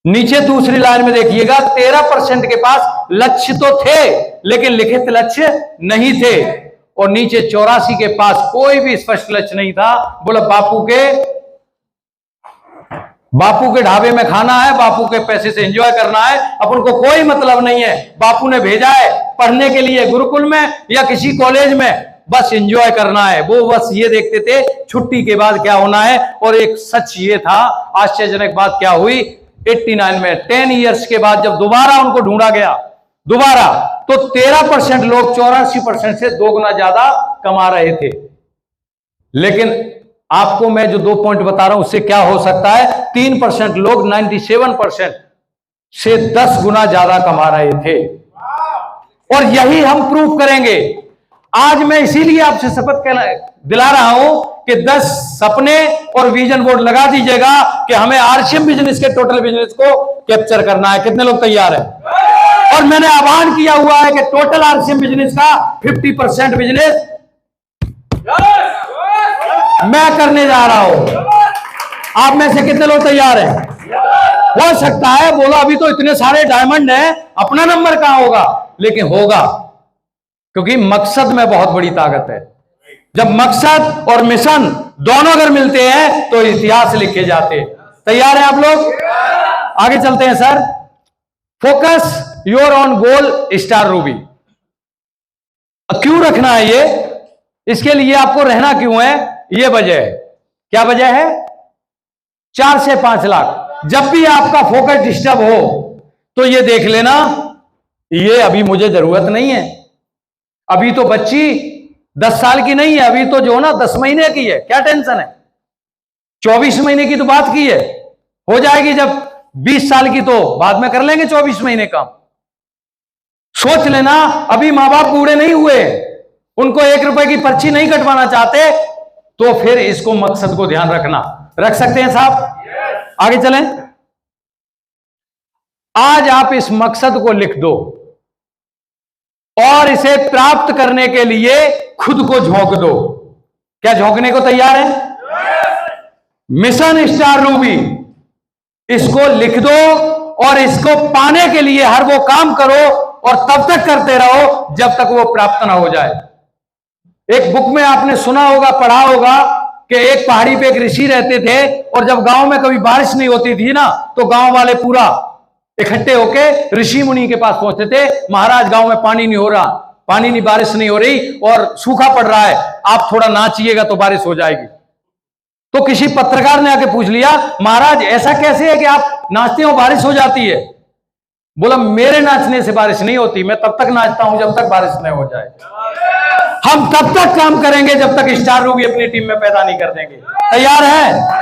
नीचे दूसरी लाइन में देखिएगा, 13% के पास लक्ष्य तो थे लेकिन लिखित लक्ष्य नहीं थे। और नीचे 84 के पास कोई भी स्पष्ट लक्ष्य नहीं था। बोला बापू के ढाबे में खाना है, बापू के पैसे से एंजॉय करना है, अपन को कोई मतलब नहीं है। बापू ने भेजा है पढ़ने के लिए गुरुकुल में या किसी कॉलेज में, बस एंजॉय करना है। वो बस ये देखते थे छुट्टी के बाद क्या होना है। और एक सच ये था, आश्चर्यजनक बात क्या हुई, 89 में 10 इयर्स के बाद जब दोबारा उनको ढूंढा गया, तो 13% लोग 84% से 2 गुना ज्यादा कमा रहे थे। लेकिन आपको मैं जो 2 पॉइंट बता रहा हूं उससे क्या हो सकता है, 3% लोग 97% से 10 गुना ज्यादा कमा रहे थे। और यही हम प्रूफ करेंगे। आज मैं इसीलिए आपसे शपथ दिला रहा हूं कि 10 सपने और विजन बोर्ड लगा दीजिएगा कि हमें आरसीएम बिजनेस के टोटल बिजनेस को कैप्चर करना है। कितने लोग तैयार हैं? और मैंने आह्वान किया हुआ है कि टोटल आरसीएम बिजनेस का 50% बिजनेस मैं करने जा रहा हूं। आप में से कितने लोग तैयार हैं? हो सकता है बोला अभी तो इतने सारे डायमंड हैं, अपना नंबर कहां होगा? लेकिन होगा, क्योंकि मकसद में बहुत बड़ी ताकत है। जब मकसद और मिशन दोनों अगर मिलते हैं तो इतिहास लिखे जाते हैं। तैयार हैं आप लोग? आगे चलते हैं sir. Focus your on goal star Ruby. क्यों रखना है ये? इसके लिए आपको रहना क्यों है? ये वजह है। क्या वजह है? 4 से 5 लाख। जब भी आपका फोकस डिस्टर्ब हो तो ये देख लेना, ये अभी मुझे जरूरत नहीं है। अभी तो बच्ची 10 साल की नहीं है, अभी तो जो ना 10 महीने की है, क्या टेंशन है? 24 महीने की तो बात की है, हो जाएगी जब 20 साल की तो बाद में कर लेंगे 24 महीने का। सोच लेना, अभी मां बाप बूढ़े नहीं हुए, उनको 1 रुपए की पर्ची नहीं कटवाना चाहते, तो फिर इसको मकसद को ध्यान रखना। रख सकते हैं साहब? आगे चलें। आज आप इस मकसद को लिख दो और इसे प्राप्त करने के लिए खुद को झोंक दो। क्या झोंकने को तैयार है? मिशन स्टार रूबी, इसको लिख दो और इसको पाने के लिए हर वो काम करो और तब तक करते रहो जब तक वो प्राप्त ना हो जाए। एक बुक में आपने सुना होगा, पढ़ा होगा कि एक पहाड़ी पे एक ऋषि रहते थे और जब गांव में कभी बारिश नहीं होती थी ना, तो गांव वाले पूरा इकट्ठे होके ऋषि मुनि के पास पहुंचते थे। महाराज, गांव में पानी नहीं हो रहा, पानी नहीं, बारिश नहीं हो रही और सूखा पड़ रहा है, आप थोड़ा नाचिएगा तो बारिश हो जाएगी। तो किसी पत्रकार ने आके पूछ लिया, महाराज ऐसा कैसे है कि आप नाचते हो बारिश हो जाती है? बोला, मेरे नाचने से बारिश नहीं होती, मैं तब तक नाचता हूं जब तक बारिश नहीं हो जाए। हम तब तक काम करेंगे जब तक स्टार रूबी अपनी टीम में पैदा नहीं कर देंगे। तैयार है?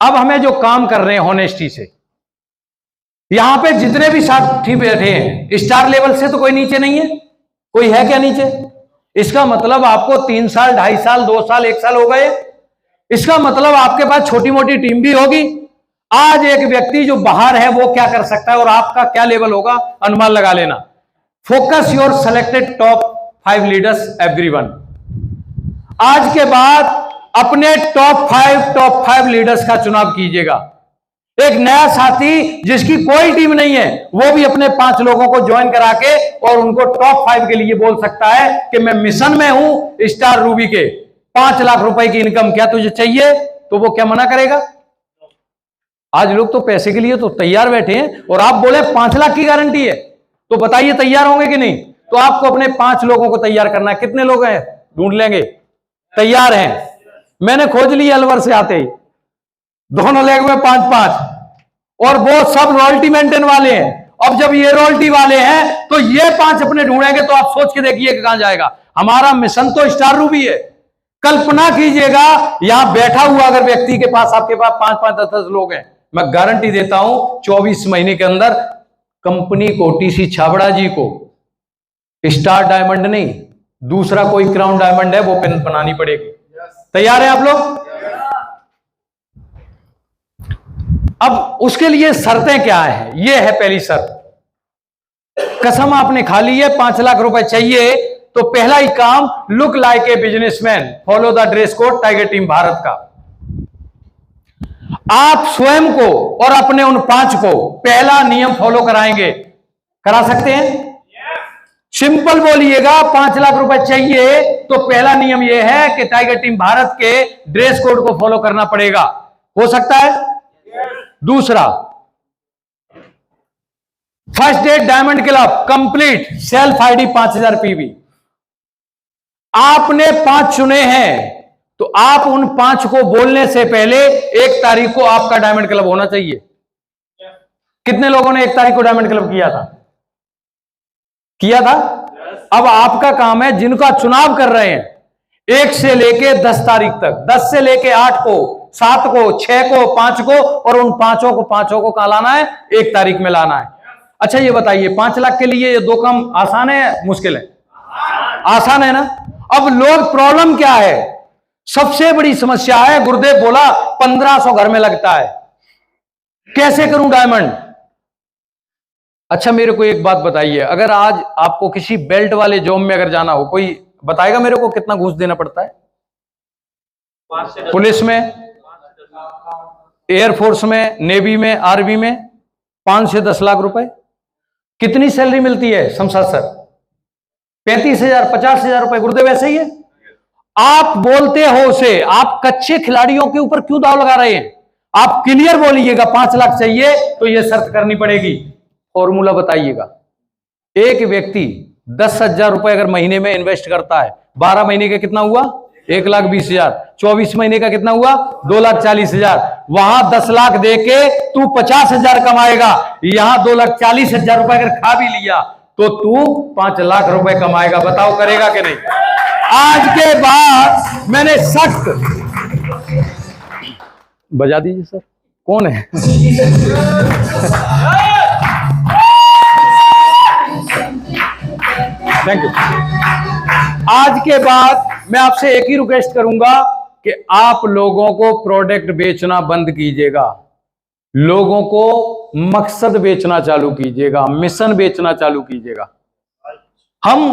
अब हमें जो काम कर रहे हैं होनेस्टी से, यहां पे जितने भी साथी बैठे हैं, स्टार लेवल से तो कोई नीचे नहीं है। कोई है क्या नीचे? इसका मतलब आपको 3 साल, 2.5 साल, 2 साल, 1 साल हो गए। इसका मतलब आपके पास छोटी मोटी टीम भी होगी। आज एक व्यक्ति जो बाहर है वो क्या कर सकता है और आपका क्या लेवल होगा, अनुमान लगा लेना। Focus your selected top 5 leaders everyone. आज के बाद अपने टॉप 5 लीडर्स का चुनाव कीजिएगा। एक नया साथी जिसकी कोई टीम नहीं है वो भी अपने 5 लोगों को ज्वाइन करा के और उनको टॉप 5 के लिए बोल सकता है कि मैं मिशन में हूं स्टार रूबी के, 5 लाख रुपए की इनकम क्या तुझे चाहिए? तो वो क्या मना करेगा? आज लोग तो पैसे के लिए तो तैयार बैठे हैं और आप बोले 5 लाख की गारंटी है, तो बताइए तैयार होंगे कि नहीं? तो आपको अपने 5 लोगों को तैयार करना है। कितने लोग हैं ढूंढ लेंगे? तैयार हैं? मैंने खोज ली अलवर से आते ही, दोनों लेग में 5-5, और वो सब रॉयल्टी मेंटेन वाले हैं। अब जब ये रॉयल्टी वाले हैं तो ये 5 अपने ढूंढेंगे, तो आप सोच के देखिए कि कहां जाएगा। हमारा मिशन तो स्टार रूबी है। कल्पना कीजिएगा यहां बैठा हुआ अगर व्यक्ति के पास, आपके पास 5-5, 10-10 लोग हैं, मैं गारंटी देता हूं 24 महीने के अंदर कंपनी को, टीसी छाबड़ा जी को स्टार डायमंड नहीं, दूसरा कोई क्राउन डायमंड है वो पेन बनानी पड़ेगी। तैयार है आप लोग? अब उसके लिए शर्तें क्या है? ये है पहली शर्त, कसम आपने खा ली है 5 लाख रुपए चाहिए, तो पहला ही काम, look like a businessman, follow the dress code tiger team Bharat का। आप स्वयं को और अपने उन 5 को पहला नियम फॉलो कराएंगे, करा सकते हैं? सिंपल बोलिएगा, 5 लाख रुपए चाहिए तो पहला नियम यह है कि टाइगर टीम भारत के ड्रेस कोड को फॉलो करना पड़ेगा। हो सकता है? दूसरा, first date diamond club complete, self ID 5000 PV. आपने 5 चुने हैं तो आप उन 5 को बोलने से पहले 1 तारीख को आपका डायमंड क्लब होना चाहिए। कितने लोगों ने 1 तारीख को डायमंड क्लब किया था? किया था? अब आपका काम है, जिनका चुनाव कर रहे हैं, 1 से लेके 10 तारीख तक, 10 से लेके 8 को, 7 को, 6 को, 5 को, और उन 5 को कहां लाना है? 1 तारीख में लाना है। अच्छा ये बताइए, 5 लाख के लिए ये 2 काम आसान है मुश्किल है? आसान है ना? अब लोग, प्रॉब्लम क्या है? सबसे बड़ी समस्या है, गुरुदेव बोला 1500 घर में लगता है, कैसे करूं डायमंड? अच्छा मेरे को एक बात बताइए, अगर आज आपको किसी बेल्ट वाले जॉब में अगर जाना हो, कोई बताएगा मेरे को कितना घूस देना पड़ता है? पुलिस में, एयरफोर्स में, नेवी में, आर्मी में 5 से 10 लाख रुपए। कितनी सैलरी मिलती है शमशाद सर? 35,000, 50,000 रुपए। गुरुदेव ऐसे ही है। आप बोलते हो उसे, आप कच्चे खिलाड़ियों के ऊपर क्यों दाव लगा रहे हैं? आप क्लियर बोलिएगा 5 लाख चाहिए तो यह शर्त करनी पड़ेगी। फॉर्मूला बताइएगा। एक व्यक्ति 10,000 रुपए अगर महीने में इन्वेस्ट करता है, 12 महीने का कितना हुआ? 1,20,000। 24 महीने का कितना हुआ? 2,40,000। वहां 10 लाख देके तू 50,000 कमाएगा, यहां 2,40,000 रुपए अगर खा भी लिया तो तू 5 लाख रुपए कमाएगा। बताओ करेगा कि नहीं? आज के बाद मैंने सख्त, बजा दीजिए सर, कौन है? Thank you. आज के बाद मैं आपसे एक ही रिक्वेस्ट करूंगा कि आप लोगों को प्रोडक्ट बेचना बंद कीजिएगा, लोगों को मकसद बेचना चालू कीजिएगा, मिशन बेचना चालू कीजिएगा। हम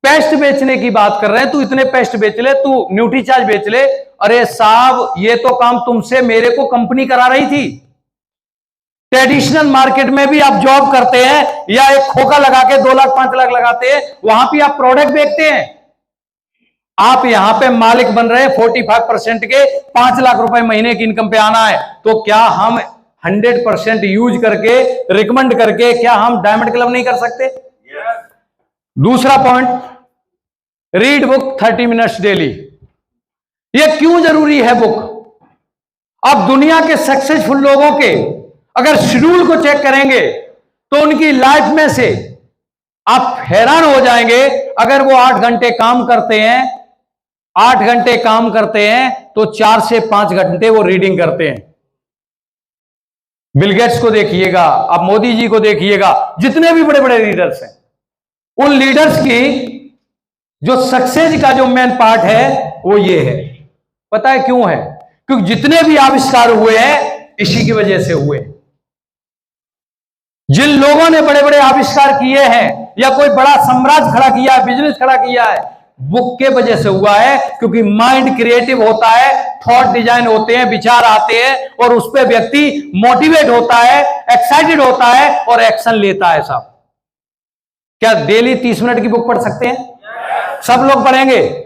पेस्ट बेचने की बात कर रहे हैं, तू इतने पेस्ट बेच ले, तू न्यूट्रीचार्ज बेच ले। अरे साहब, ये तो काम तुमसे मेरे को कंपनी करा रही थी। ट्रेडिशनल मार्केट में भी आप जॉब करते हैं या एक खोखा लगा के 2 लाख 5 लाख लगाते हैं, वहां भी आप प्रोडक्ट बेचते हैं। आप यहां पे मालिक बन रहे हैं 45% के, 5 लाख रुपए महीने की इनकम पे आना है, तो क्या हम 100% यूज करके, रिकमेंड करके, क्या हम डायमंड क्लब नहीं कर सकते? दूसरा point, read book 30 minutes daily. ये क्यों जरूरी है बुक? अब दुनिया के सक्सेसफुल लोगों के अगर शेड्यूल को चेक करेंगे तो उनकी लाइफ में से आप हैरान हो जाएंगे। अगर वो 8 घंटे काम करते हैं, 8 घंटे काम करते हैं तो 4 से 5 घंटे वो रीडिंग करते हैं। बिल गेट्स को देखिएगा, आप मोदी जी को देखिएगा, जितने भी बड़े बड़े लीडर्स हैं, उन लीडर्स की जो सक्सेस का जो मेन पार्ट है वो ये है। पता है क्यों है? क्योंकि जितने भी आविष्कार हुए हैं इसी की वजह से हुए। जिन लोगों ने बड़े बड़े आविष्कार किए हैं या कोई बड़ा साम्राज्य खड़ा किया है, बिजनेस खड़ा किया है, बुक के वजह से हुआ है। क्योंकि माइंड क्रिएटिव होता है, थॉट डिजाइन होते हैं, विचार आते हैं और उस पर व्यक्ति मोटिवेट होता है, एक्साइटेड होता है और एक्शन लेता है। साहब क्या डेली 30 मिनट की बुक पढ़ सकते हैं? सब लोग पढ़ेंगे?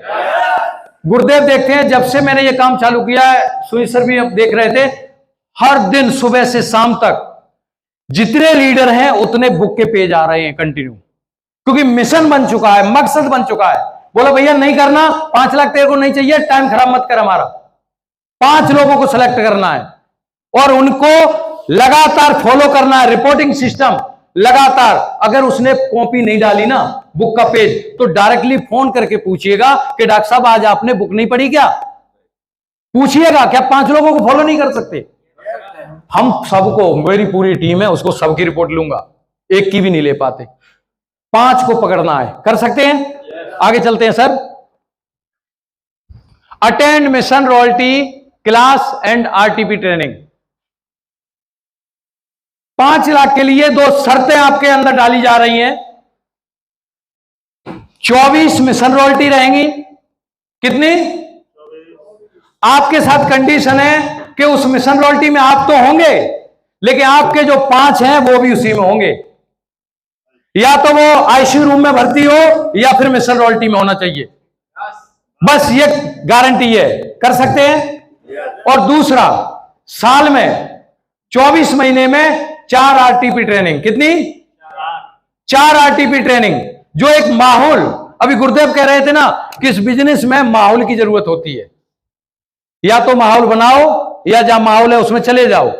गुरुदेव देखते हैं, जब से मैंने ये काम चालू किया है, सुनील सर भी अब देख रहे थे, हर दिन सुबह से शाम तक जितने लीडर हैं उतने बुक के पेज आ रहे हैं कंटिन्यू। क्योंकि मिशन बन चुका है, मकसद बन चुका है। बोला भैया नहीं करना, 5 लाख तेरे को नहीं चाहिए, टाइम खराब मत कर हमारा। 5 लोगों को सिलेक्ट करना है और उनको लगातार फॉलो करना है, रिपोर्टिंग सिस्टम लगातार। अगर उसने कॉपी नहीं डाली ना बुक का पेज, तो डायरेक्टली फोन करके पूछिएगा कि डॉक्टर साहब आज आपने बुक नहीं पढ़ी क्या? पूछिएगा। क्या 5 लोगों को फॉलो नहीं कर सकते? हम सबको, मेरी पूरी टीम है, उसको सबकी रिपोर्ट लूंगा, एक की भी नहीं ले पाते। 5 को पकड़ना है। कर सकते हैं? आगे चलते हैं sir. Attend mission royalty class and RTP training. 5 lakh के लिए 2 शर्तें आपके अंदर डाली जा रही हैं। 24 मिशन रॉयल्टी रहेंगी। कितनी? आपके साथ कंडीशन है कि उस मिशन रॉयल्टी में आप तो होंगे, लेकिन आपके जो 5 हैं वो भी उसी में होंगे। या तो वो आईसीयू रूम में भर्ती हो या फिर मिशन रॉयल्टी में होना चाहिए। बस ये गारंटी है। कर सकते हैं? और दूसरा, साल में 24 महीने में 4 आरटीपी ट्रेनिंग। कितनी? 4 आरटीपी ट्रेनिंग। जो एक माहौल, अभी गुरुदेव कह रहे थे ना कि इस बिजनेस में माहौल की जरूरत होती है। या तो माहौल बनाओ या जहां माहौल है उसमें चले जाओ।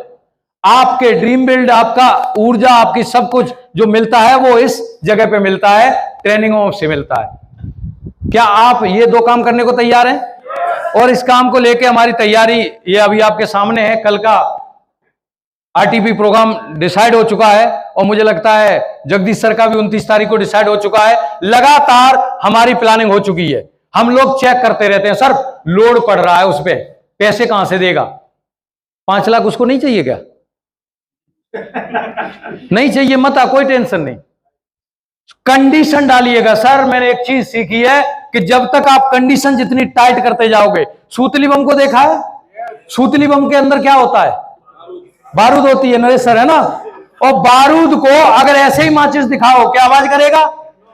आपके ड्रीम बिल्ड, आपका ऊर्जा, आपकी सब कुछ जो मिलता है वो इस जगह पे मिलता है, ट्रेनिंगों से मिलता है। क्या आप ये 2 काम करने को तैयार हैं? और इस काम को लेके हमारी तैयारी ये अभी आपके सामने है। कल का आरटीपी प्रोग्राम डिसाइड हो चुका है और मुझे लगता है जगदीश सर का भी 29 तारीख को डिसाइड हो चुका है। लगातार हमारी प्लानिंग हो चुकी है। हम लोग चेक करते रहते हैं, सर लोड पड़ रहा है उस पर, पैसे कहां से देगा? 5 लाख उसको नहीं चाहिए क्या? नहीं चाहिए, मत कोई टेंशन नहीं। कंडीशन डालिएगा। सर मैंने एक चीज सीखी है कि जब तक आप कंडीशन जितनी टाइट करते जाओगे, सूतली बम को देखा है? सूतली बम के अंदर क्या होता है? बारूद होती है, नरेश सर, है ना? और बारूद को अगर ऐसे ही माचिस दिखाओ, क्या आवाज करेगा?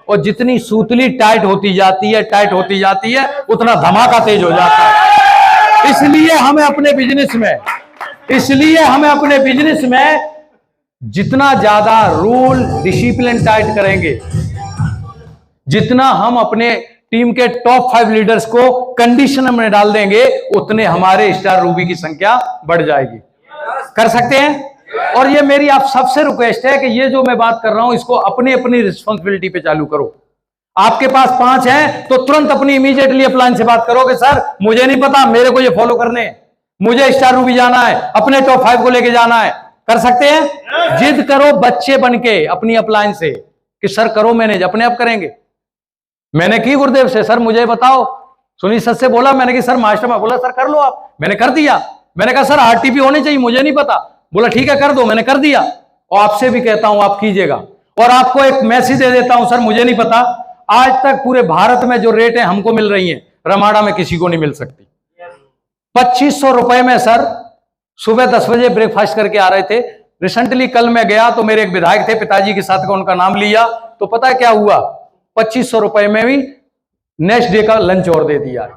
और जितनी सूतली टाइट होती जाती है, टाइट होती जाती है, उतना धमाका तेज हो जाता है। इसलिए हमें अपने बिजनेस में जितना ज्यादा रूल डिसिप्लिन टाइट करेंगे, जितना हम अपने टीम के टॉप 5 लीडर्स को कंडीशन में डाल देंगे, उतने हमारे स्टार रूबी की संख्या बढ़ जाएगी। कर सकते हैं? और ये मेरी आप सबसे रिक्वेस्ट है कि ये जो मैं बात कर रहा हूं इसको अपनी अपनी रिस्पॉन्सिबिलिटी पे चालू करो। आपके पास 5 हैं तो तुरंत अपनी इमीडिएटली अपलाइन से बात करो कि सर मुझे नहीं पता, मेरे को ये फॉलो करने, मुझे स्टार रूबी जाना है, अपने टॉप 5 को लेके जाना है। कर सकते हैं? जिद करो बच्चे बनके अपनी अपलाइन से कि सर करो मैनेज, अपने आप करेंगे। मैंने की गुरुदेव से, सर मुझे बताओ। सुनील सर से बोला मैंने कि सर मास्टर में, बोला सर कर लो आप। मैंने कर दिया। मैंने कहा सर आरटीपी होने चाहिए, मुझे नहीं पता। बोला ठीक है कर दो। मैंने कर दिया। और आपसे भी कहता हूं आप कीजिएगा। और आपको एक मैसेज दे देता हूं, सर मुझे नहीं पता, आज तक पूरे भारत में जो रेट है हमको मिल रही है, रमाडा में किसी को नहीं मिल सकती। 2500 रुपए में सर सुबह 10 बजे ब्रेकफास्ट करके आ रहे थे। रिसेंटली कल मैं गया तो मेरे एक विधायक थे, पिताजी के साथ का उनका नाम लिया, तो पता है क्या हुआ? 2500 रुपए में भी नेक्स्ट डे का लंच और दे दिया।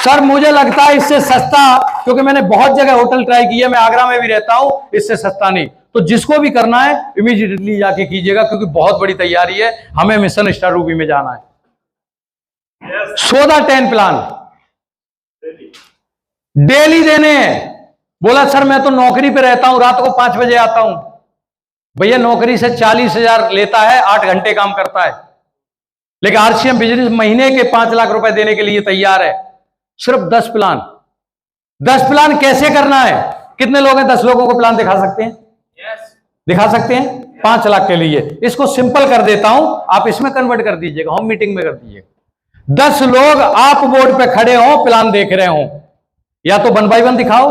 सर मुझे लगता है इससे सस्ता, क्योंकि मैंने बहुत जगह होटल ट्राई किया, मैं आगरा में भी रहता हूं, इससे सस्ता नहीं। तो जिसको भी करना है इमीडिएटली जाके कीजिएगा, क्योंकि बहुत बड़ी तैयारी है, हमें मिशन स्टार रूबी में जाना है। 10 प्लान डेली देने हैं। बोला सर मैं तो नौकरी पे रहता हूं, रात को 5 बजे आता हूं। भैया नौकरी से 40,000 लेता है, 8 घंटे काम करता है, लेकिन आरसीएम बिजनेस महीने के 5 लाख रुपए देने के लिए तैयार है। सिर्फ 10 प्लान। 10 प्लान कैसे करना है? कितने लोग हैं 10 लोगों को प्लान दिखा सकते हैं? दिखा सकते हैं? 5 लाख के लिए। इसको सिंपल कर देता हूं, आप इसमें कन्वर्ट कर दीजिएगा, होम मीटिंग में कर दीजिएगा। 10 लोग आप बोर्ड पे खड़े हो, प्लान देख रहे हो, या तो 1 बाय 1 दिखाओ,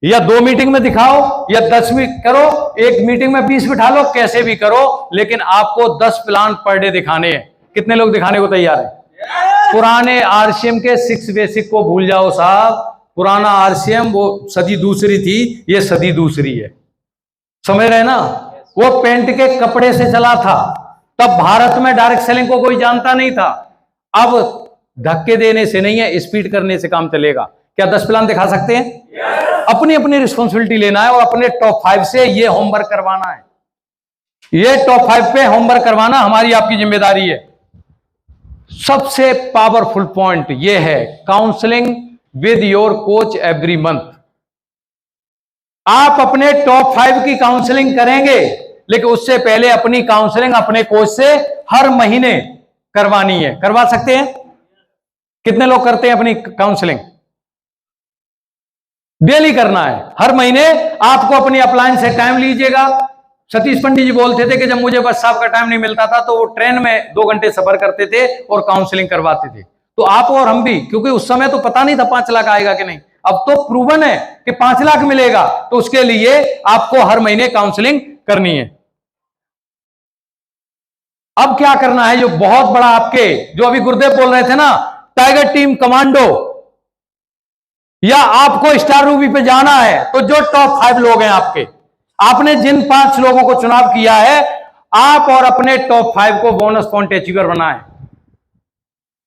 या 2 मीटिंग में दिखाओ, या 10 भी करो, एक मीटिंग में 20 बिठा लो, कैसे भी करो, लेकिन आपको 10 प्लान पर डे दिखाने हैं। कितने लोग दिखाने को तैयार हैं? पुराने आरसीएम के 6 बेसिक को भूल जाओ साहब। पुराना आरसीएम वो सदी दूसरी थी, ये सदी दूसरी है, समझ रहे ना? वो पेंट के कपड़े से चला था, तब भारत में डायरेक्ट सेलिंग को कोई जानता नहीं था। अब धक्के देने से नहीं है, स्पीड करने से काम चलेगा। क्या 10 प्लान दिखा सकते हैं? अपनी अपनी रिस्पॉन्सिबिलिटी लेना है और अपने टॉप 5 से ये होमवर्क करवाना है। ये टॉप 5 पे होमवर्क करवाना हमारी आपकी जिम्मेदारी है। सबसे पावरफुल पॉइंट ये है, counselling with your coach every month. आप अपने टॉप 5 की काउंसलिंग करेंगे, लेकिन उससे पहले अपनी काउंसलिंग अपने कोच से हर महीने करवानी है। करवा सकते हैं? कितने लोग करते हैं अपनी काउंसलिंग? डेली करना है, हर महीने आपको अपनी अपलाइन से टाइम लीजिएगा। सतीश पंडित जी बोलते थे कि जब मुझे बस साहब का टाइम नहीं मिलता था तो वो ट्रेन में 2 घंटे सफर करते थे और काउंसलिंग करवाते थे। तो आप और हम भी, क्योंकि उस समय तो पता नहीं था 5 लाख आएगा कि नहीं, अब तो प्रूवन है कि 5 लाख मिलेगा, तो उसके लिए आपको हर महीने काउंसलिंग करनी है। अब क्या करना है, जो बहुत बड़ा आपके, जो अभी गुरुदेव बोल रहे थे ना, टाइगर टीम कमांडो, या आपको स्टार रूबी पे जाना है, तो जो टॉप 5 लोग हैं आपके, आपने जिन 5 लोगों को चुनाव किया है, आप और अपने टॉप 5 को बोनस पॉइंट अचीवर बनाएं।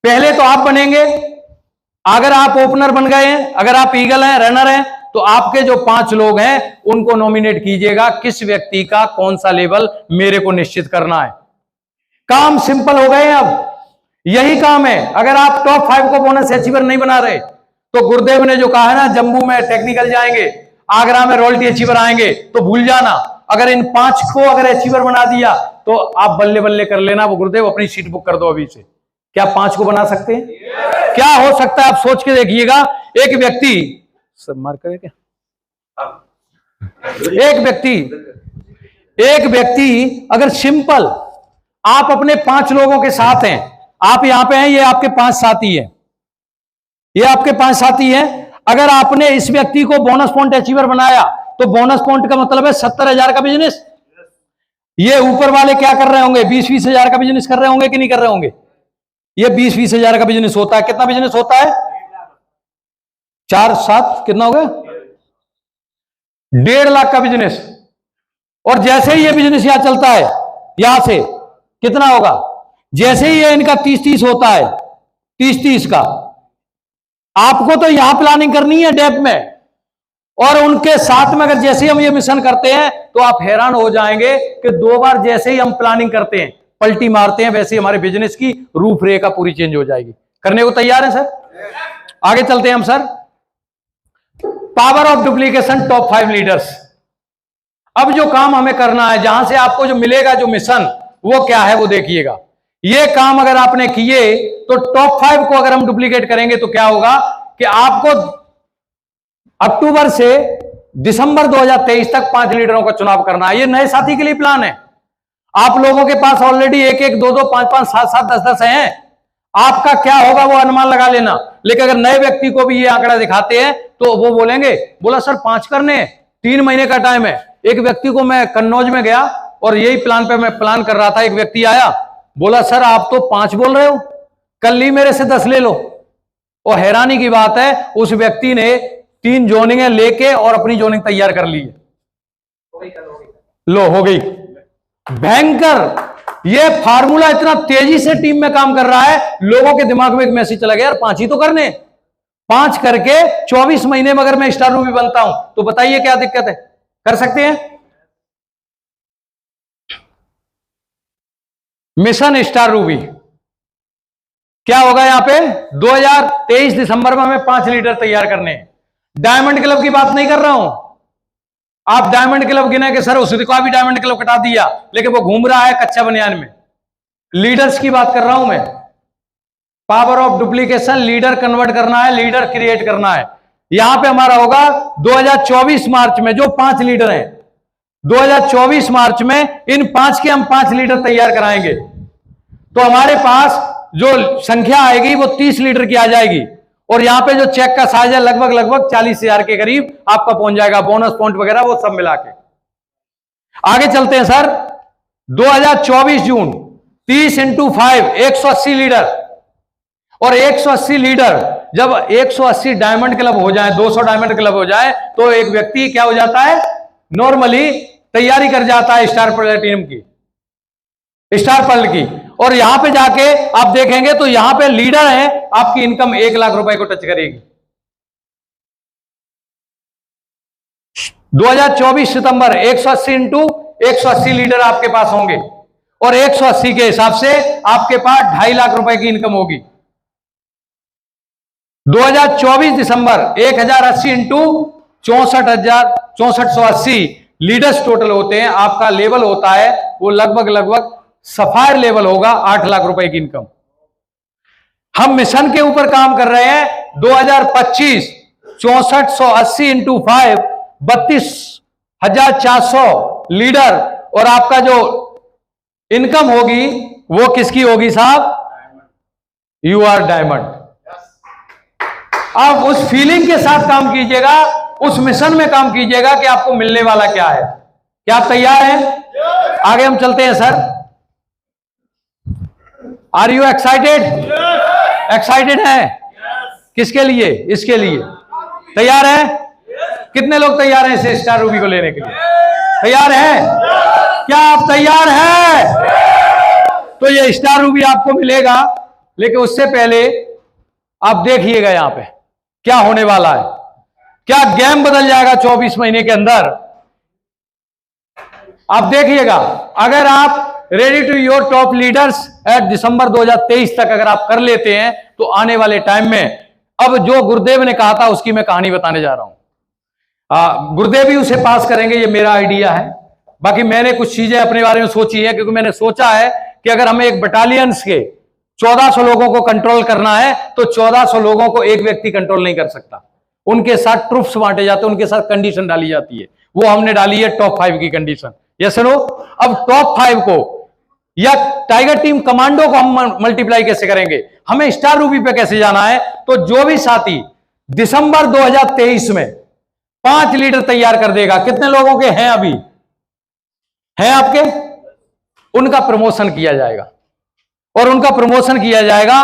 पहले तो आप बनेंगे। अगर आप ओपनर बन गए हैं, अगर आप ईगल हैं, रनर हैं, तो आपके जो 5 लोग हैं उनको नॉमिनेट कीजिएगा, किस व्यक्ति का कौन सा लेवल मेरे को निश्चित करना है। काम सिंपल हो गए। अब यही काम है। अगर आप टॉप 5 को बोनस अचीवर नहीं बना रहे, तो गुरुदेव ने जो कहा है ना, जम्मू में टेक्निकल जाएंगे, आगरा में रॉयल्टी अचीवर आएंगे, तो भूल जाना। अगर इन 5 को अगर अचीवर बना दिया तो आप बल्ले बल्ले कर लेना। वो गुरुदेव अपनी सीट बुक कर दो अभी से। क्या 5 को बना सकते हैं? क्या हो सकता है आप सोच के देखिएगा। एक व्यक्ति, सब मार करे क्या, एक व्यक्ति अगर सिंपल, आप अपने 5 लोगों के साथ हैं, आप यहां पे हैं, ये आपके 5 साथी हैं, ये आपके 5 साथी हैं। अगर आपने इस व्यक्ति को बोनस पॉइंट अचीवर बनाया, तो बोनस पॉइंट का मतलब है 70,000 का बिजनेस। ये ऊपर वाले क्या कर रहे होंगे? 20-20 हजार का बिजनेस कर रहे होंगे कि नहीं कर रहे होंगे? ये 20-20 हजार का बिजनेस होता है। कितना बिजनेस होता है? 4-7 कितना हो गया? 1.5 लाख का बिजनेस। और जैसे ही ये बिजनेस यहां चलता है, यहां से कितना होगा? जैसे ही ये इनका 30-30 होता है, 30-30 का, आपको तो यहां प्लानिंग करनी है डेप में, और उनके साथ में अगर जैसे ही हम ये मिशन करते हैं, तो आप हैरान हो जाएंगे कि 2 बार जैसे ही हम प्लानिंग करते हैं, पलटी मारते हैं, वैसे ही हमारे बिजनेस की रूपरेखा पूरी चेंज हो जाएगी। करने को तैयार है सर? आगे चलते हैं हम sir. Power of duplication top 5 leaders. अब जो काम हमें करना है, जहां से आपको जो मिलेगा जो मिशन, वो क्या है वो देखिएगा। ये काम अगर आपने किए, तो टॉप 5 को अगर हम डुप्लीकेट करेंगे तो क्या होगा कि आपको अक्टूबर से दिसंबर 2023 तक 5 लीडरों का चुनाव करना है। ये नए साथी के लिए प्लान है। आप लोगों के पास ऑलरेडी 1-1, 2-2, 5-5, 7-7, 10-10 हैं। आपका क्या होगा वो अनुमान लगा लेना। लेकिन अगर नए व्यक्ति को भी ये आंकड़ा दिखाते हैं, तो वो बोलेंगे, बोला सर 5 करने, 3 महीने का टाइम है। एक व्यक्ति को, मैं कन्नौज में गया और यही प्लान पे मैं प्लान कर रहा था, एक व्यक्ति आया, बोला सर आप तो 5 बोल रहे हो, कल ही मेरे से 10 ले लो। और हैरानी की बात है, उस व्यक्ति ने 3 जोनिंग लेके और अपनी जोनिंग तैयार कर ली है। लो हो गई। भयंकर। ये फार्मूला इतना तेजी से टीम में काम कर रहा है, लोगों के दिमाग में एक मैसेज चला गया, यार 5 ही तो करने। 5 करके 24 महीने में अगर मैं स्टार रूबी बनता हूं, तो बताइए क्या दिक्कत है? कर सकते हैं। मिशन स्टार रूबी क्या होगा यहां पे? 2023 दिसंबर में हमें 5 लीडर तैयार करने हैं। डायमंड क्लब की बात नहीं कर रहा हूं। आप डायमंड क्लब गिने के सर उसने भी डायमंड क्लब कटा दिया, लेकिन वो घूम रहा है कच्चा बनियान में। लीडर्स की बात कर रहा हूं मैं। Power of duplication, leader convert करना है, लीडर क्रिएट करना है। यहां पे हमारा होगा 2024 मार्च में जो 5 लीडर हैं, 2024 मार्च में इन 5 के हम 5 लीटर तैयार कराएंगे, तो हमारे पास जो संख्या आएगी वो 30 लीटर की आ जाएगी। और यहां पे जो चेक का साइज है लगभग 40,000 के करीब आपका पहुंच जाएगा, बोनस पॉइंट वगैरह वो सब मिला के। आगे चलते हैं सर। 2024 जून 30 × 5 180 लीटर, और 180 लीटर जब 180 डायमंड क्लब हो जाए, 200 डायमंड क्लब हो जाए, तो एक व्यक्ति क्या हो जाता है, नॉर्मली तैयारी कर जाता है स्टार प्लेटिनम की, स्टार पर्ल की। और यहां पे जाके आप देखेंगे तो यहां पे लीडर है, आपकी इनकम 1 लाख रुपए को टच करेगी। 2024 सितंबर 180 × 180 लीटर आपके पास होंगे, और 180 के हिसाब से आपके पास 2.5 लाख रुपए की इनकम होगी। 2024 दिसंबर 1080 × 64,6480 लीडर्स टोटल होते हैं। आपका लेवल होता है वो लगभग सफायर लेवल होगा, 8 लाख रुपए की इनकम। हम मिशन के ऊपर काम कर रहे हैं। 2025 6480 × 5 32,400 लीडर, और आपका जो इनकम होगी वो किसकी होगी साहब, यू आर डायमंड। आप उस फीलिंग के साथ काम कीजिएगा, उस मिशन में काम कीजिएगा कि आपको मिलने वाला क्या है। क्या आप तैयार हैं? आगे हम चलते हैं sir. Are you excited? Excited है? किसके लिए? इसके लिए तैयार है? कितने लोग तैयार हैं इसे स्टार रूबी को लेने के लिए? तैयार हैं? क्या आप तैयार हैं? तो ये स्टार रूबी आपको मिलेगा, लेकिन उससे पहले आप देखिएगा यहां पे क्या होने वाला है, क्या गेम बदल जाएगा 24 महीने के अंदर। आप देखिएगा, अगर आप ready to your top leaders at December 2023 तक अगर आप कर लेते हैं, तो आने वाले टाइम में अब जो गुरुदेव ने कहा था उसकी मैं कहानी बताने जा रहा हूं। गुरुदेव भी उसे पास करेंगे, ये मेरा आइडिया है। बाकी मैंने कुछ चीजें अपने बारे में सोची है, क्योंकि मैंने सोचा है कि अगर हमें एक बटालियंस के 1400 लोगों को कंट्रोल करना है, तो 1400 लोगों को एक व्यक्ति कंट्रोल नहीं कर सकता। उनके साथ ट्रूप्स बांटे जाते हैं, उनके साथ कंडीशन डाली जाती है। वो हमने डाली है टॉप 5 की कंडीशन। Yes no? अब टॉप 5 को या टाइगर टीम कमांडो को हम मल्टीप्लाई कैसे करेंगे, हमें स्टार रूबी पे कैसे जाना है। तो जो भी साथी दिसंबर 2023 में 5 लीटर तैयार कर देगा, कितने लोगों के हैं अभी हैं आपके, उनका प्रमोशन किया जाएगा। और उनका प्रमोशन किया जाएगा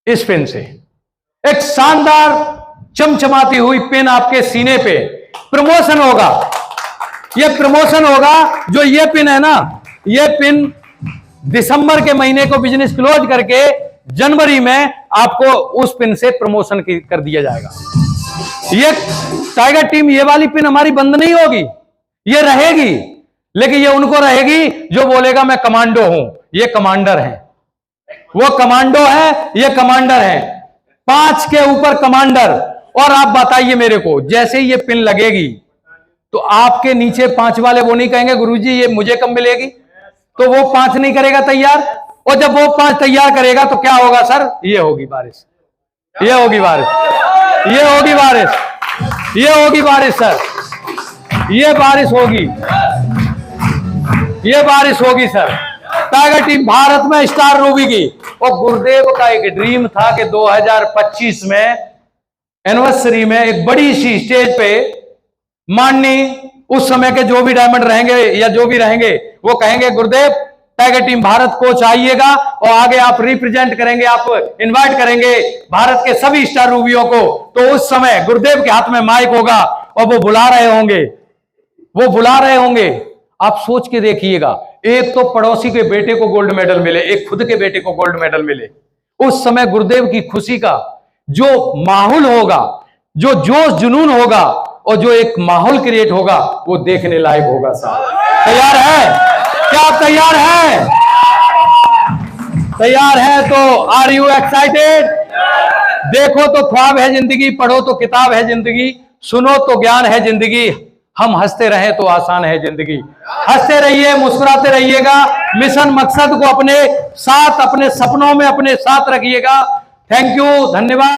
इस पिन से। एक शानदार चमचमाती हुई पिन आपके सीने पे प्रमोशन होगा। यह प्रमोशन होगा। जो ये पिन है ना, ये पिन दिसंबर के महीने को बिजनेस क्लोज करके जनवरी में आपको उस पिन से प्रमोशन कर दिया जाएगा। ये टाइगर टीम, ये वाली पिन हमारी बंद नहीं होगी, ये रहेगी। लेकिन ये उनको रहेगी जो बोलेगा मैं कमांडो हूं। ये कमांडर है, वो कमांडो है, ये कमांडर है। 5 के ऊपर कमांडर। और आप बताइए मेरे को, जैसे ही ये पिन लगेगी तो आपके नीचे 5 वाले वो नहीं कहेंगे गुरुजी ये मुझे कब मिलेगी, तो वो 5 नहीं करेगा तैयार। और जब वो 5 तैयार करेगा तो क्या होगा सर, ये होगी बारिश, ये होगी बारिश, ये होगी बारिश, ये होगी बारिश सर, ये बारिश होगी, ये बारिश होगी सर। टाइगर टीम भारत में स्टार रूबी की। और गुरुदेव का एक ड्रीम था कि 2025 में एनिवर्सरी में एक बड़ी सी स्टेज पे माननीय उस समय के जो भी डायमंड रहेंगे या जो भी रहेंगे वो कहेंगे गुरुदेव टाइगर टीम भारत कोच आइएगा और आगे आप रिप्रेजेंट करेंगे, आप इनवाइट करेंगे भारत के सभी स्टार रूबियों को। तो उस समय गुरुदेव के हाथ में माइक होगा और वो बुला रहे होंगे, वो बुला रहे होंगे। आप सोच के देखिएगा, एक तो पड़ोसी के बेटे को गोल्ड मेडल मिले, एक खुद के बेटे को गोल्ड मेडल मिले। उस समय गुरुदेव की खुशी का जो माहौल होगा, जो जोश जुनून होगा और जो एक माहौल क्रिएट होगा, वो देखने लायक होगा। साहब तैयार है? क्या आप तैयार हैं? तैयार है तो आर यू एक्साइटेड? देखो तो ख्वाब है जिंदगी, पढ़ो तो किताब है जिंदगी, सुनो तो ज्ञान है जिंदगी, हम हंसते रहें तो आसान है जिंदगी। हंसते रहिए, मुस्कुराते रहिएगा, मिशन मकसद को अपने साथ, अपने सपनों में अपने साथ रखिएगा। थैंक यू, धन्यवाद।